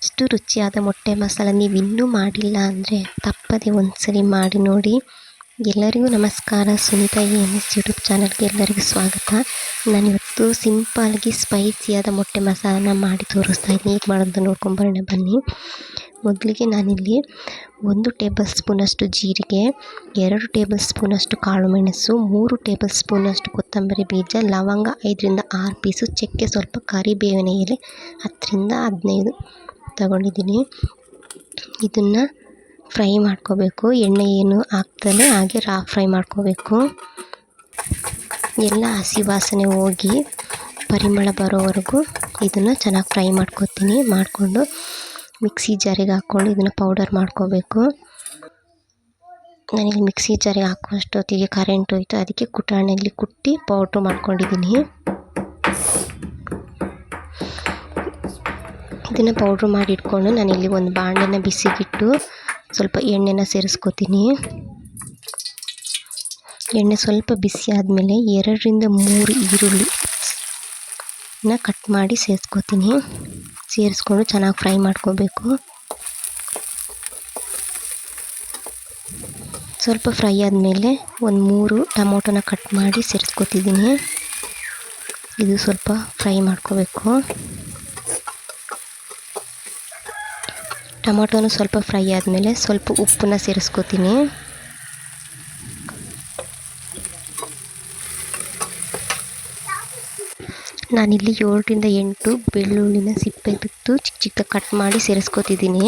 ಇಷ್ಟು ರುಚಿಯಾದ ಮೊಟ್ಟೆ ಮಸಾಲ ನೀವು ಇನ್ನೂ ಮಾಡಿಲ್ಲ ಅಂದರೆ ತಪ್ಪದೆ ಒಂದ್ಸರಿ ಮಾಡಿ ನೋಡಿ. ಎಲ್ಲರಿಗೂ ನಮಸ್ಕಾರ. ಸುನೀತಾ ಎಸ್ ಯೂಟ್ಯೂಬ್ ಚಾನಲ್ಗೆ ಎಲ್ಲರಿಗೂ ಸ್ವಾಗತ. ನಾನಿವತ್ತು ಸಿಂಪಲ್ಲಾಗಿ ಸ್ಪೈಸಿಯಾದ ಮೊಟ್ಟೆ ಮಸಾಲನ ಮಾಡಿ ತೋರಿಸ್ತಾ ಇದ್ದೀನಿ. ಹೇಗೆ ಮಾಡೋದು ನೋಡ್ಕೊಂಬರೋಣ ಬನ್ನಿ. ಮೊದಲಿಗೆ ನಾನಿಲ್ಲಿ 1 ಟೇಬಲ್ ಸ್ಪೂನಷ್ಟು ಜೀರಿಗೆ, 2 ಟೇಬಲ್ ಸ್ಪೂನಷ್ಟು ಕಾಳು ಮೆಣಸು, 3 ಟೇಬಲ್ ಸ್ಪೂನಷ್ಟು ಕೊತ್ತಂಬರಿ ಬೀಜ, ಲವಂಗ 5ರಿಂದ 6 ಪೀಸು, ಚಕ್ಕೆ, ಸ್ವಲ್ಪ ಕರಿಬೇವಿನ ಎಲೆ 10ರಿಂದ 15 ತಗೊಂಡಿದ್ದೀನಿ. ಇದನ್ನು ಫ್ರೈ ಮಾಡ್ಕೋಬೇಕು. ಎಣ್ಣೆ ಏನು ಹಾಕ್ದಲೇ ಹಾಗೆ ಫ್ರೈ ಮಾಡ್ಕೋಬೇಕು. ಎಲ್ಲ ಹಸಿ ವಾಸನೆ ಹೋಗಿ ಪರಿಮಳ ಬರೋವರೆಗೂ ಇದನ್ನು ಚೆನ್ನಾಗಿ ಫ್ರೈ ಮಾಡ್ಕೊತೀನಿ. ಮಾಡಿಕೊಂಡು ಮಿಕ್ಸಿ ಜಾರಿಗೆ ಹಾಕ್ಕೊಂಡು ಇದನ್ನು ಪೌಡರ್ ಮಾಡ್ಕೋಬೇಕು. ನನಗೆ ಮಿಕ್ಸಿ ಜಾರಿಗೆ ಹಾಕುವಷ್ಟೊತ್ತಿಗೆ ಕರೆಂಟ್ ಹೋಯಿತು, ಅದಕ್ಕೆ ಕುಟಾಣಿಯಲ್ಲಿ ಕುಟ್ಟಿ ಪೌಡ್ರ್ ಮಾಡ್ಕೊಂಡಿದ್ದೀನಿ. ಇದನ್ನು ಪೌಡ್ರ್ ಮಾಡಿ ಇಟ್ಕೊಂಡು ನಾನಿಲ್ಲಿ ಒಂದು ಬಾಣಲೆನ ಬಿಸಿಗಿಟ್ಟು ಸ್ವಲ್ಪ ಎಣ್ಣೆನ ಸೇರಿಸ್ಕೊತೀನಿ. ಎಣ್ಣೆ ಸ್ವಲ್ಪ ಬಿಸಿ ಆದಮೇಲೆ 2ರಿಂದ 3 ಈರುಳ್ಳಿನ ಕಟ್ ಮಾಡಿ ಸೇರಿಸ್ಕೊತೀನಿ. ಸೇರಿಸ್ಕೊಂಡು ಚೆನ್ನಾಗಿ ಫ್ರೈ ಮಾಡ್ಕೋಬೇಕು. ಸ್ವಲ್ಪ ಫ್ರೈ ಆದಮೇಲೆ ಒಂದು 3 ಟೊಮೊಟೊನ ಕಟ್ ಮಾಡಿ ಸೇರಿಸ್ಕೊತಿದ್ದೀನಿ. ಇದು ಸ್ವಲ್ಪ ಫ್ರೈ ಮಾಡ್ಕೋಬೇಕು. ಟೊಮೊಟೊನು ಸ್ವಲ್ಪ ಫ್ರೈ ಆದಮೇಲೆ ಸ್ವಲ್ಪ ಉಪ್ಪನ್ನ ಸೇರಿಸ್ಕೊತೀನಿ. ನಾನಿಲ್ಲಿ 7ರಿಂದ 8 ಬೆಳ್ಳುಳ್ಳಿನ ಸಿಪ್ಪೆ ಬಿಟ್ಟು ಚಿಕ್ಕ ಚಿಕ್ಕ ಕಟ್ ಮಾಡಿ ಸೇರಿಸ್ಕೊತಿದ್ದೀನಿ.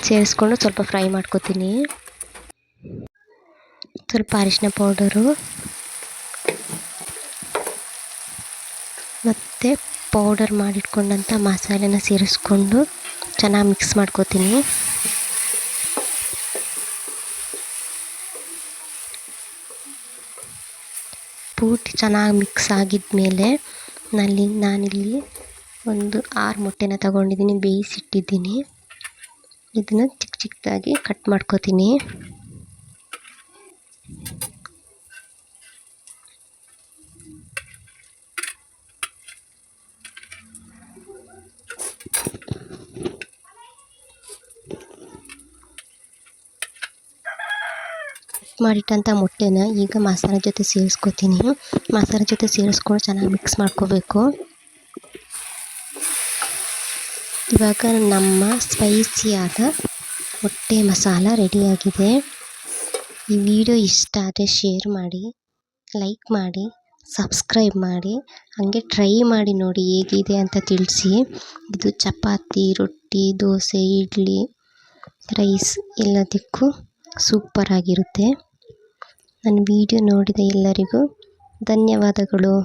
ಸೇರಿಸ್ಕೊಂಡು ಸ್ವಲ್ಪ ಫ್ರೈ ಮಾಡ್ಕೊತೀನಿ. ಸ್ವಲ್ಪ ಅರಿಶಿನ ಪೌಡರು ಮತ್ತು ಪೌಡರ್ ಮಾಡಿಟ್ಕೊಂಡಂಥ ಮಸಾಲೆನ ಸೇರಿಸ್ಕೊಂಡು ಚೆನ್ನಾಗಿ ಮಿಕ್ಸ್ ಮಾಡ್ಕೊತೀನಿ. ಪೂರ್ತಿ ಚೆನ್ನಾಗಿ ಮಿಕ್ಸ್ ಆಗಿದ್ಮೇಲೆ ನಾನಿಲ್ಲಿ ಒಂದು 6 ಮೊಟ್ಟೆನ ತಗೊಂಡಿದ್ದೀನಿ, ಬೇಯಿಸಿಟ್ಟಿದ್ದೀನಿ. ಇದನ್ನು ಚಿಕ್ಕ ಚಿಕ್ಕದಾಗಿ ಕಟ್ ಮಾಡ್ಕೊತೀನಿ. ಮಾಡಿಟ್ಟಂಥ ಮೊಟ್ಟೆನ ಈಗ ಮಸಾಲೆ ಜೊತೆ ಸೇರಿಸ್ಕೊತೀನಿ. ಮಸಾಲೆ ಜೊತೆ ಸೇರಿಸ್ಕೊಂಡು ಚೆನ್ನಾಗಿ ಮಿಕ್ಸ್ ಮಾಡ್ಕೋಬೇಕು. ಇವಾಗ ನಮ್ಮ ಸ್ಪೈಸಿಯಾದ ಮೊಟ್ಟೆ ಮಸಾಲ ರೆಡಿಯಾಗಿದೆ. ಈ ವಿಡಿಯೋ ಇಷ್ಟ ಆದರೆ ಶೇರ್ ಮಾಡಿ, ಲೈಕ್ ಮಾಡಿ, ಸಬ್ಸ್ಕ್ರೈಬ್ ಮಾಡಿ, ಹಾಗೆ ಟ್ರೈ ಮಾಡಿ ನೋಡಿ ಹೇಗಿದೆ ಅಂತ ತಿಳಿಸಿ. ಇದು ಚಪಾತಿ, ರೊಟ್ಟಿ, ದೋಸೆ, ಇಡ್ಲಿ, ರೈಸ್ ಎಲ್ಲದಕ್ಕೂ ಸೂಪರಾಗಿರುತ್ತೆ. ನನ್ನ ವಿಡಿಯೋ ನೋಡಿದ ಎಲ್ಲರಿಗೂ ಧನ್ಯವಾದಗಳು.